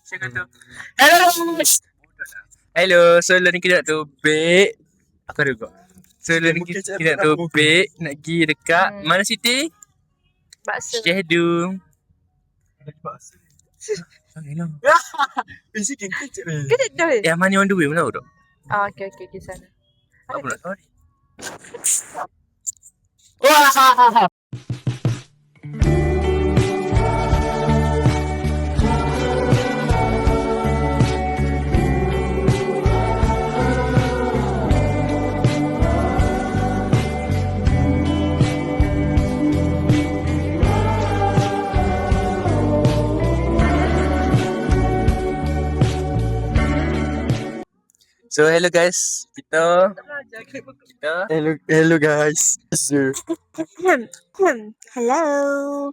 Saya kata, hello. Hello, so lah ni kita nak tubik. Aku ada juga. So lah ni kita nak tubik. Nak pergi dekat mana Siti? Bakso. Syahdu. Bakso. Hello. Basic kecil. Ke tak tahu? Yang mana on the way, mana tahu tak? Okey, sana. Apa nak tahu ni? Wah. So hello guys, kita Hello guys. Hello.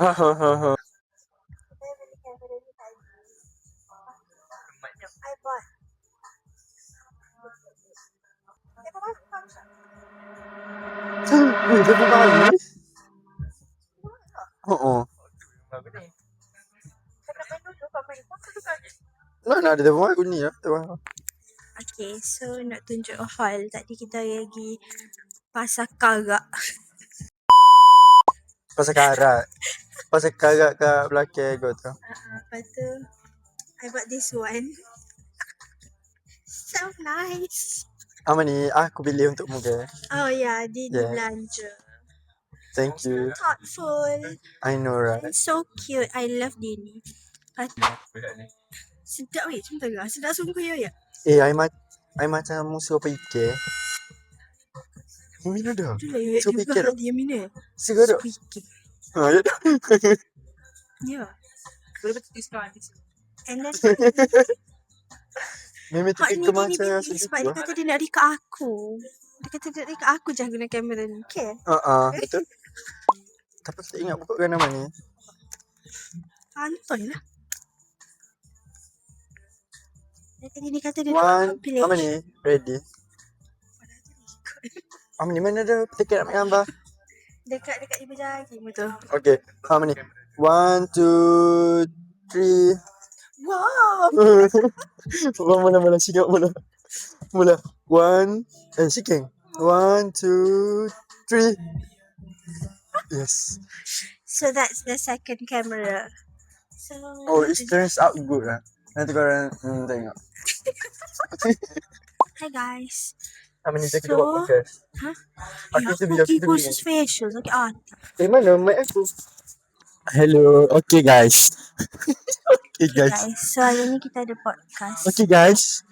Ha. Dia pun bagus. Mana ada telepon aku ni ya. Okay, so nak tunjuk hall. Tadi kita pergi Pasar Karak. Pasal karat kat belakang kau tu. Lepas tu, I bought this one. So nice. Apa ni? Aku pilih untuk muka. Oh yeah, dia Yeah. belanja. Thank you. Thoughtful. I know right. And so cute. I love dia ni. Sedap weh, macam tu lah. Sedap sungguh ya. I macam musuh apa ikan. Mina dah. Tu lah ya. So fikir tak? Dia mina. Segar tak? Squeaky. Ya dah. Ya. And then Memang tu Hak ni fikir dia ni macam baby sebab dia kata dia nak record aku. Dia kata dia nak record aku je guna kamera ni. Okay? Betul. Tapi tak ingat pokok nama ni. Anton lah. Dia tadi dia kata dia nak One. Apa ni? Ready. Apa ni? Mana ada tiket nak ambil gambar? Dekat ibu jari betul. Okay. Apa ni? 1, 2, 3. Wow. Mula sikit mula. 1. Sikit. 1, 2, 3. Yes. So that's the second camera. So Oh, it turns out good lah. Nanti korang tengok. hi guys. Apa ni? Kita So, buat podcast. Aku pergi khusus facial sakit hati. Mana mic aku? Hello. Okay guys. Okay guys. So hari ni kita ada podcast. Okay guys.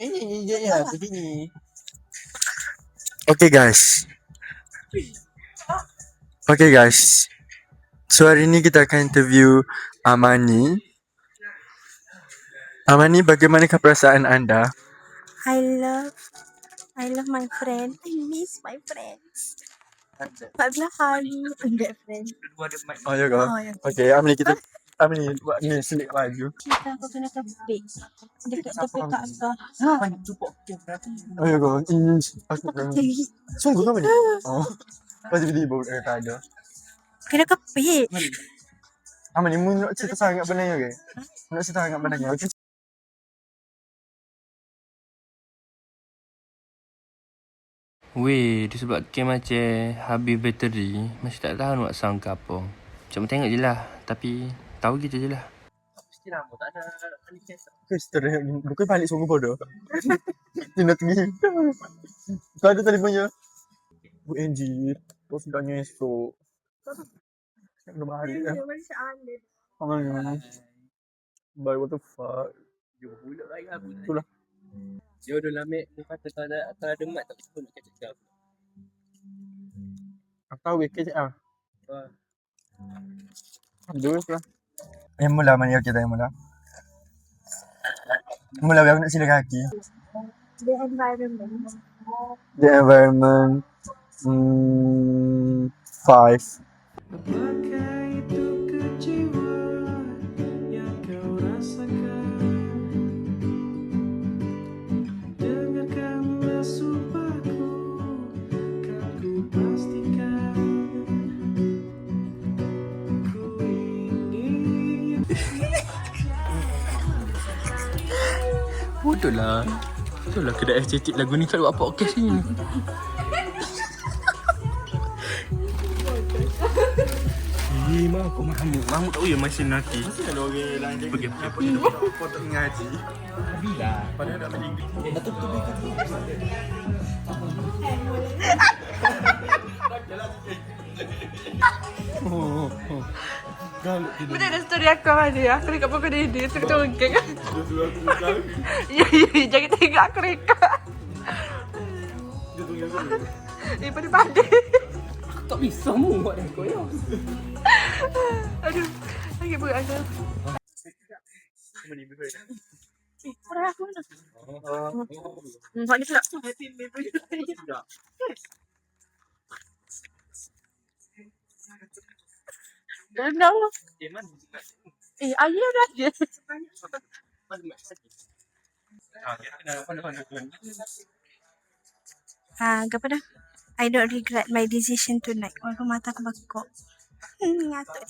Ini dia begini. Okay guys. So hari ni kita akan interview Amani. Amani, bagaimanakah perasaan anda? I love my friend. I miss my friends. 14 hari ada friend. Oh ya kau. Okay, Amani buat ni selit baju. Kita aku kena kepik. Dekat tepi kakak. Oh ya kau. Aku kan. Sungguh kau ni. Oh. Pasti dia baru kata ada. Kena kepik. Amani mu nak cerita sangat benarnya ke? Nak cerita sangat benarnya. Weh, disebabkan macam habis bateri, masih tak tahu nak sound ke apa. Cuma tengok je lah. Tapi tahu gitu je lah. Mesti lama tak ada Story bukan balik sungguh bodoh. Dia nak tinggi. Kau ada telefonnya? Bu Angie, terus tanya esok. Nak bahari kan? Bye, what the fuck? Dia pula lagi aku. Itulah. Dia udah lama dia kata kalau ada mat tak betul nak cakap. Aku tahu ke ah. Dulu lah. Mula mana kita mula. Mula aku nak sila kaki. The environment. The environment 5. Apakah itu kejiwaan yang kau rasakan? Dengarkanlah sumpahku, kan ku pastikan ku Betul lah. Betul lah kedai estetik lagu ni tak buat podcast ni. Mak aku Mahmud tak boleh mesin nanti. Kalau orang lain jadi Pergi. apa ni kau tak ngaji. Bila? Padahal tak boleh. Betul ada story aku sama dia. Aku dekat pokok dia. Aku tengok. Ya, jangan tengok aku reka. Pada. Tak bisa mu buat dah kau ya. Aduh. Lagi berat aku. Kurang aku mana? Buat ni pula. Dah lah. Ayah dah je. Apa dah? I don't regret my decision tonight. Walaupun mata aku bengkok. Ngatuk.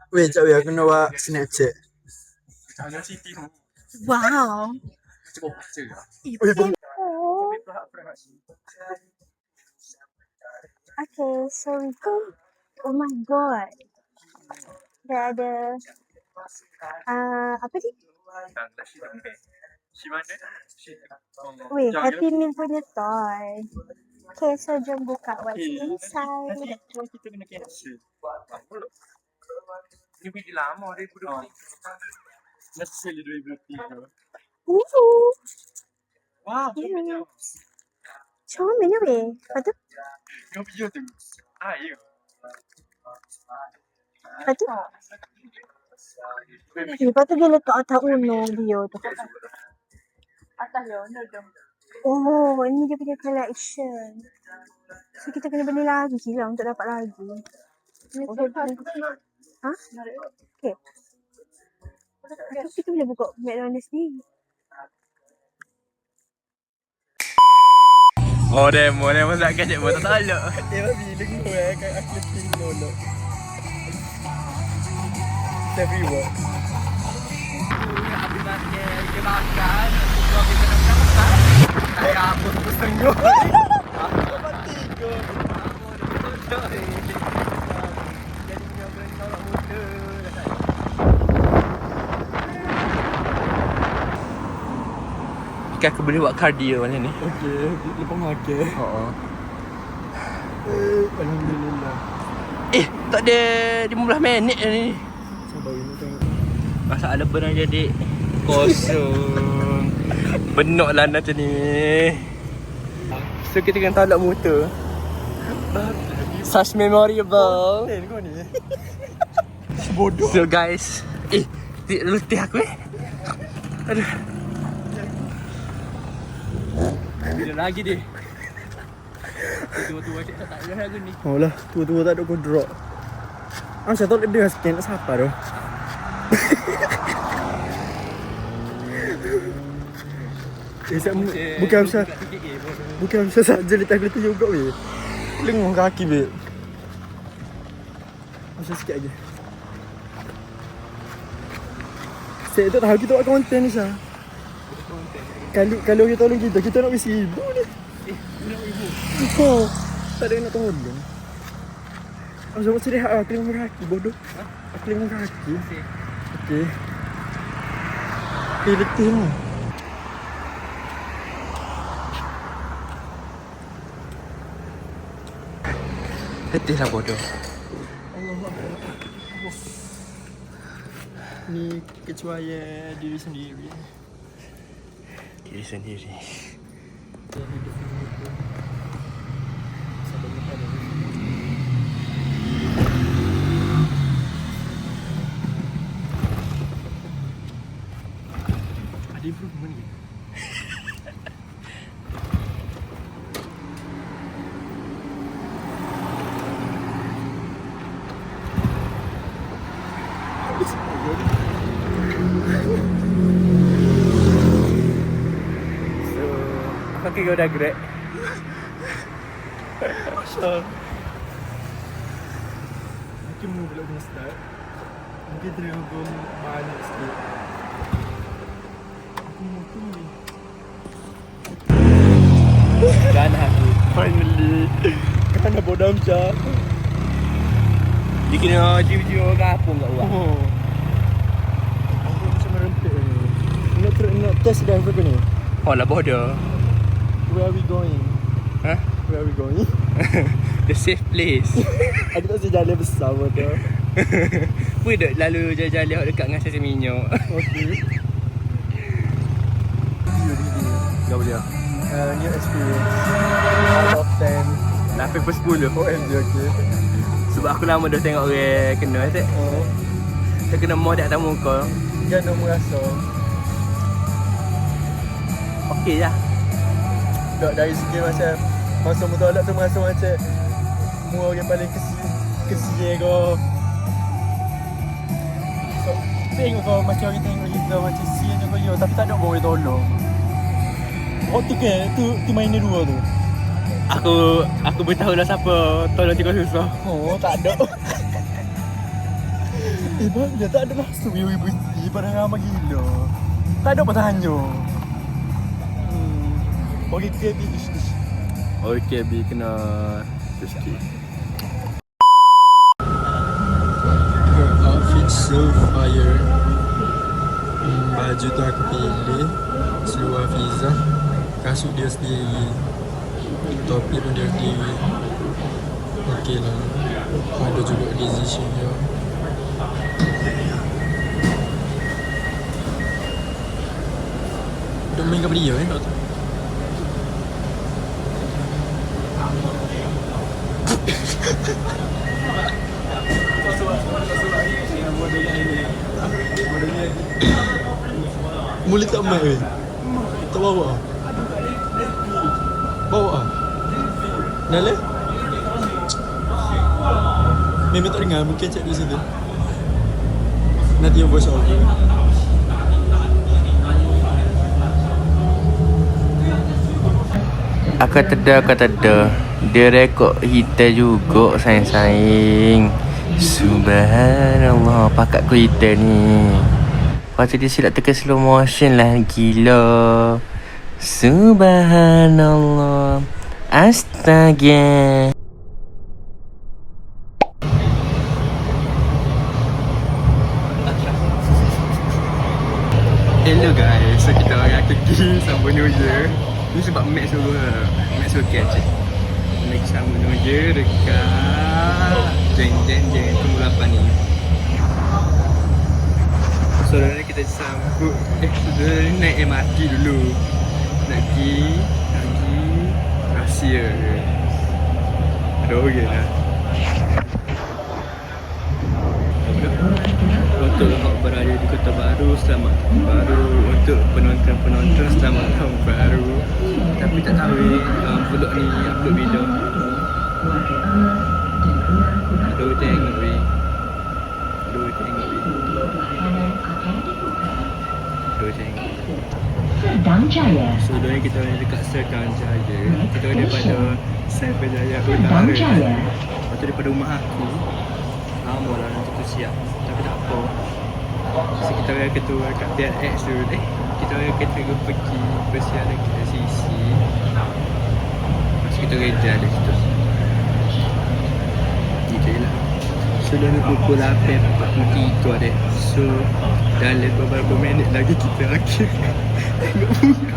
Weh, cak weh, aku nak buat Snapchat. Wow. Okay, so we go. Oh my god. Dah ada apa ni? Weh, Happy Meal punya toy. Okay, so jom buka what's inside. Kita kena cancel. Ni video lama dia pun. Mesti sel 2023. Wow, comel weh. Lepas tu? kau video tu. Ya. Lepas tu? Lepas tu dia letak atas Uno dia tu. Atas dia, oh, ini dia punya collection. So kita kena beli lagi lah untuk dapat lagi. Ha? Okay. Kita boleh buka McDonald's ni. Modem masak kacak buat tak talak. Eh, babi, dengar kat aku pin dulu. Step reward. Habis makan, kita makan. Kau kita nak makan. Saya apa setengah. Aku boleh buat cardio macam ni. Okey, lepas makan. Alhamdulillah. Tak ada 15 minit ni. Sabar ni tengok. Masalah benar jadi kosong. Benoklah macam ni. So kita kena talak motor. Such memorable. Kau ni. Bodoh. So guys, letih aku Aduh. Bila lagi dia. Tua-tua cik tak ada lagu ni. Oh lah, tua-tua tak ada kau drop. Saya tahu dia scan nak siapa tu. Bukan bisa saja letak kereta juga weh. Lenguh kaki weh. Masa sikit aja. Saya tak tahu kita buat konten ni Syah. Kalau kita tolong kita nak besi ibu ni. Tak ada yang nak tolong. Aku buat sedih aku lima kaki bodoh. Aku lima kaki. Okey. Letih ni. Letih lah bodoh. Ni kecuali diri sendiri. Diri sendiri. Ada improvement ke? Okey kau dah grab. Mungkin belum kena start. Mungkin terlalu banyak sikit. Aku Dan aku. Finally. Kan dah bodam je. Dia kena jiwa-jiwa kampung kat orang. Oh. Aku macam merempit ni. Nak test drive aku ni. Oh lah bodoh. Where are we going? Huh? Where are we going? The safe place. Aku tak sejalan besar bodoh. Pui duk lalu jalan-jalan dekat dengan stesen minyak. Okay. Gak boleh. New experience. Out of 10. 8/10. OMG, okay. Sebab aku lama dah tengok orang kena tak. Oh. Dia kena mod atas muka. Kan nak merasa. Okey lah. Tak dari segi macam masa mutolak tu merasa macam semua orang paling kesian kau. So, tengok kau macam orang tengok kita macam sian je kau yo tapi tak ada orang tolong. Oh tu ke? Tu mainnya dua tu. Aku beritahu lah siapa tolong cikgu susah. Oh tak ada. Dia tak ada langsung ibu-ibu isi pada ramai gila. Tak ada apa tanya. Okey, KB ish. Okey, bi kena sikit. Her outfit so fire. Baju tu aku pilih. Seluar Fiza. Kasut dia sendiri. Topi pun dia sendiri. Okey lah. Ada juga decision dia. Dia main kat dia tak tahu. Mulut tak mat weh. Tak bawa. Bawa. Nale? Memang tak dengar, mungkin cek di situ. Nanti yang voice over. Aku teda. Dia rekod hitam juga sayang-sayang. Subhanallah, pakat ku hitam ni. Lepas tu dia silap tekan slow motion lah. Gila. Subhanallah. Astaga. Hello guys, so kita orang pergi sambung New Year. Ni sebab Max suruh catch. Max sambung New Year dekat Jeng Tunggu 8 ni. Saudara ni kita sambut saudara ni naik MRT dulu. Nak pergi rahsia. Ada orang lah. Untuk hak berada di Kota Baru, selamat tahun baru. Untuk penonton selamat tahun baru. Tapi tak tahu vlog ni upload bila. Aduh tengok weh. Serdang Jaya. So ni kita ada dekat Serdang Jaya. Kita ada pada Serdang Jaya Serdang Utara. Jaya. Lepas tu daripada rumah aku lama lah nanti tu siap. Tapi tak apa. So kita orang ketua kat PLX tu. Kita orang ketua pergi bersiar dekat LCC. Lepas kita kerja ada situ. Gitu je lah. So dah pukul 8.43 ada. So dalam beberapa minit lagi kita akhir tengok bunga.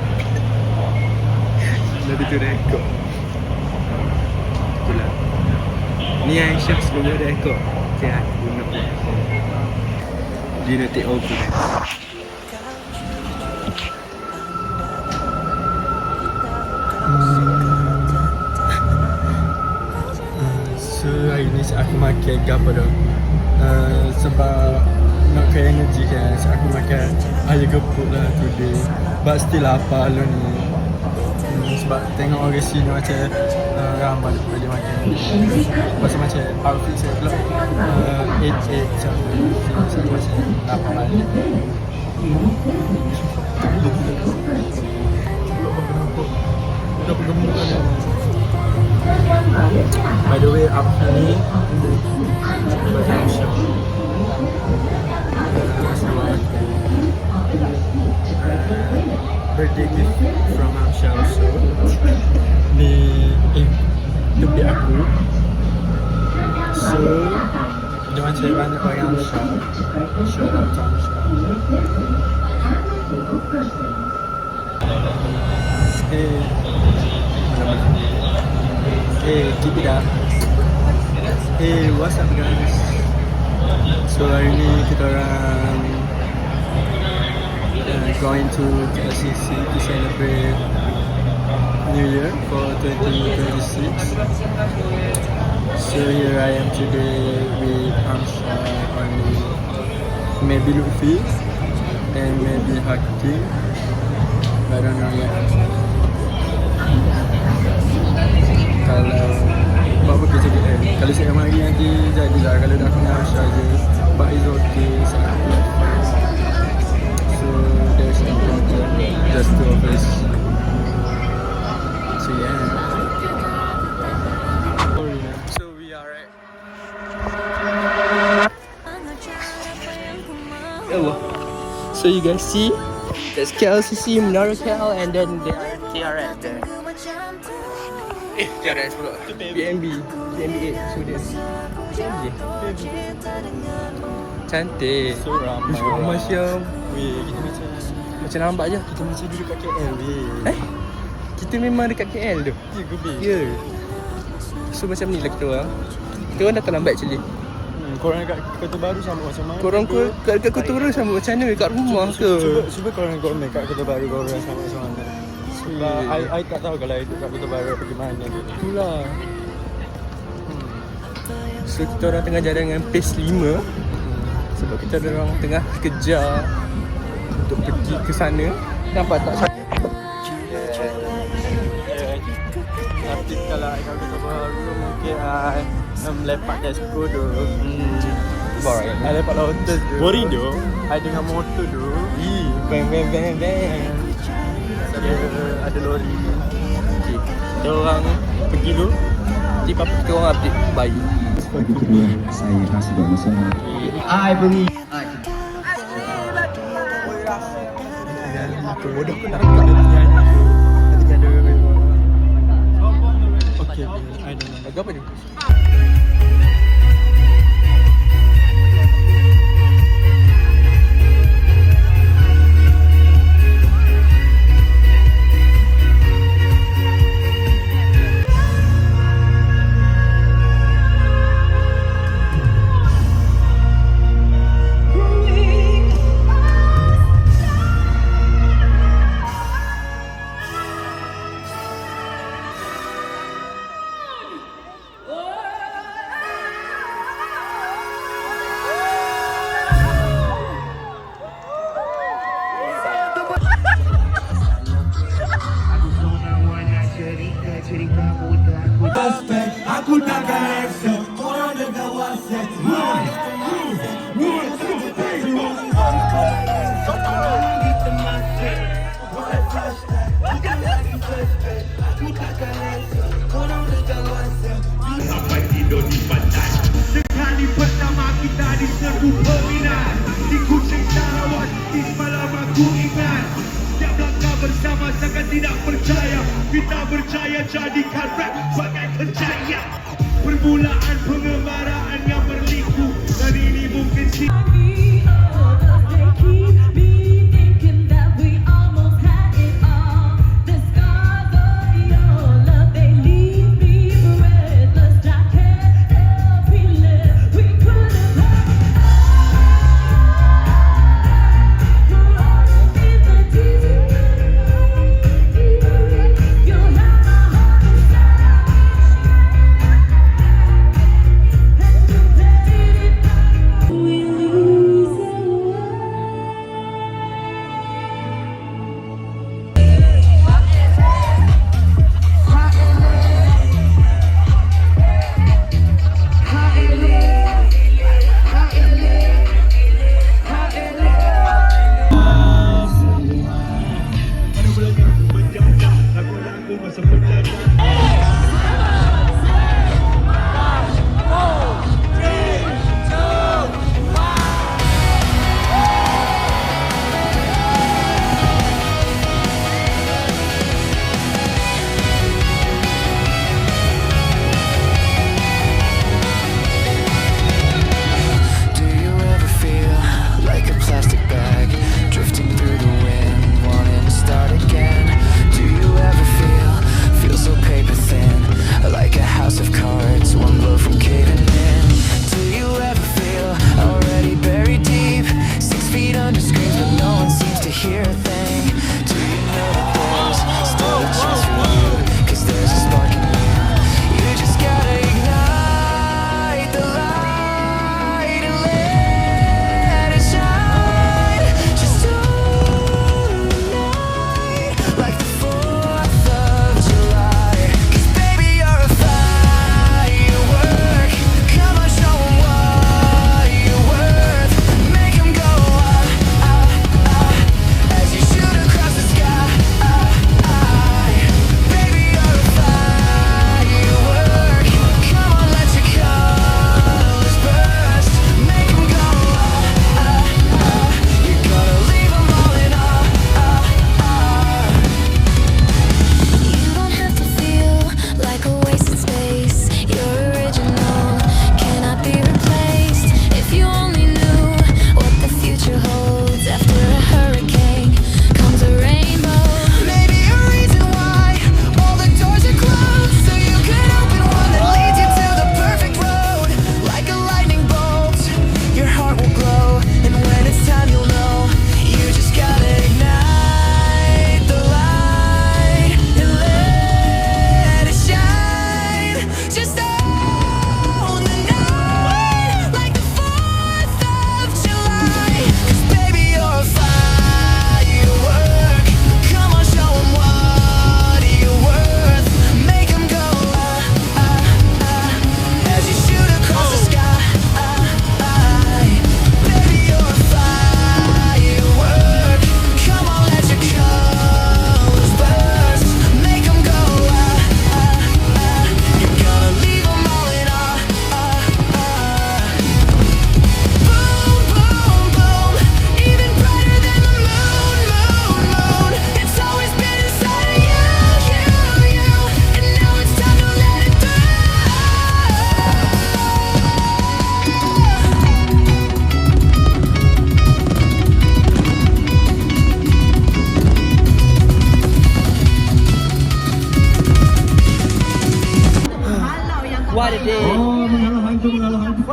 Nanti tu rekod. Itulah. Ni Aisyah sebelum dia rekod. Okay, aku nak buat. Dia nak take over. So hari ni aku makan apa dah. Sebab nak kaya energy kan. So aku makan ayam gepuk lah today. But still lapar lah ni. Sebab tengok orang sini macam ramai boleh makan. Lepas tu macam outfit saya pula 8 macam tu. So macam lapar balik. Dah bergemuk kan. By the way, outfit ni macam Aisyah. Seluar aku. birthday gift from Amsha also. Ni birthday aku. So jangan cari banyak bagi Amsha. Shout out to Amsha. Keep it up. Hey, what's up guys? So hari ni kita orang going to KLCC to celebrate New Year for 2026. So here I am today with Amsha and maybe Luffy and maybe Hakim. I don't know yet. Kalau buat apa kerja KL, kalau saya mari nanti jadilah. Kalau dah kenal Amsha je, but it's okay, sangat love. So there's no problem, just two of us. So yeah. So we are at so you guys see, there's KLCC, Menara KL, and then there are TRX there. TRX pula. BNB 8. So there's cantik. So ramai macam weh, kita Macam nampak je. kita macam duduk kat KL weh. Kita memang dekat KL tu. Ya ke weh? Ya. So macam ni lah kita orang. Kita orang datang lambat actually. Korang kat Kota Baru sama macam mana? Korang kat Kota Baru sama macam mana? Kat rumah ke? Cuba korang komen kat Kota Baru korang sama macam mana? Sebab I tak tahu kalau I duduk kat Kota Baru pergi mana tu. Itulah. So kita orang tengah jalan dengan pace 5. Sebab kita orang tengah kejar untuk pergi ke sana. Nampak tak? Tapi kalau I kat Kota Baru mungkin I melepak kat Expo tu. Boring. I lepak laut tu. Boring tu? I dengan motor tu. Bang bang bang bang. Ada lori. Okay. Kita orang pergi dulu. Nanti apa kita orang update bayi. Saya rasa bersama. I believe. Bodoh aku nak angkat dia nyanyi. Nanti ada okay, I don't know. Lagu apa ni? Aku takkan rasa orang dekat WhatsApp. Sampai tidur di pantai. Sekali pertama kita diserbu peminat di Kuching Sarawak. Di semalam aku ingat setiap langkah bersama sangat tidak percaya. Kita berjaya jadikan rap sebagai kerjaya. Permulaan pengembaraan yang berliku. Dan ini mungkin si We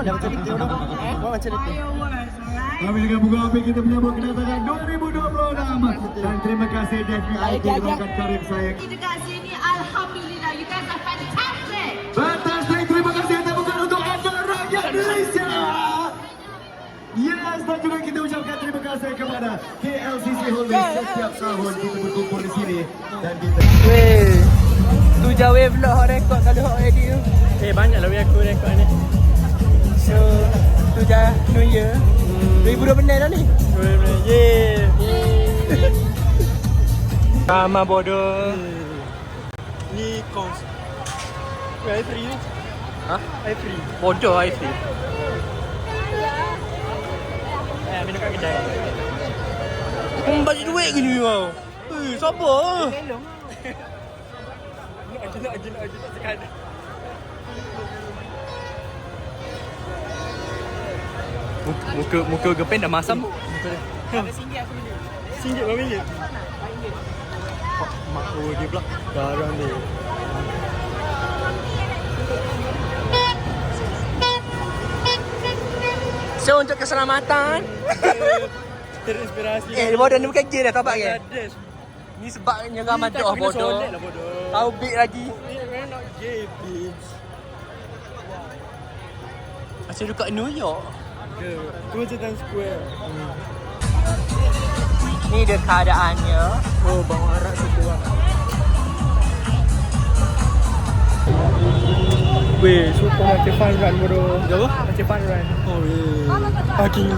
dah macam itu dah. Buat macam itu. Kami dengan bunga api kita menyambut kedatangan 2026. Dan terima kasih DVIP Rakan Karib saya. Dekat sini, Alhamdulillah, you guys are fantastic. Fantastic, terima kasih yang tepukan untuk anda rakyat Malaysia. Yes, dan juga kita ucapkan terima kasih kepada KLCC Holdings setiap tahun kita berkumpul di sini dan kita. Weh, tu jauh vlog hot record kalau hot edit tu. Banyaklah weh aku record ni. So, tu dah New Year. 2026 dah ni. 2026. Yeay. Sama bodoh. Ni kons. I free. Hah? I free. Bodoh I free. Minum kat kedai. Bagi duit ke ni kau? Siapa? Nak sekadar. Muka gepen dah masam. RM1 berapa minit? Mak dia pula. Garang dia. So untuk keselamatan. Terinspirasi. Bodoh ni bukan game dah tapak ke? Bangladesh. Ni sebabnya kau mantuk Kena bodoh. solid lah bodoh. Tahu big lagi. We're not gay, bitch. Macam dekat New York. Tu macam Times Square. Ni dia keadaannya. Oh, bawang arak situ lah. Weh, super macam fun run bodoh. Apa? Macam fun run. Oh, weh. Parking.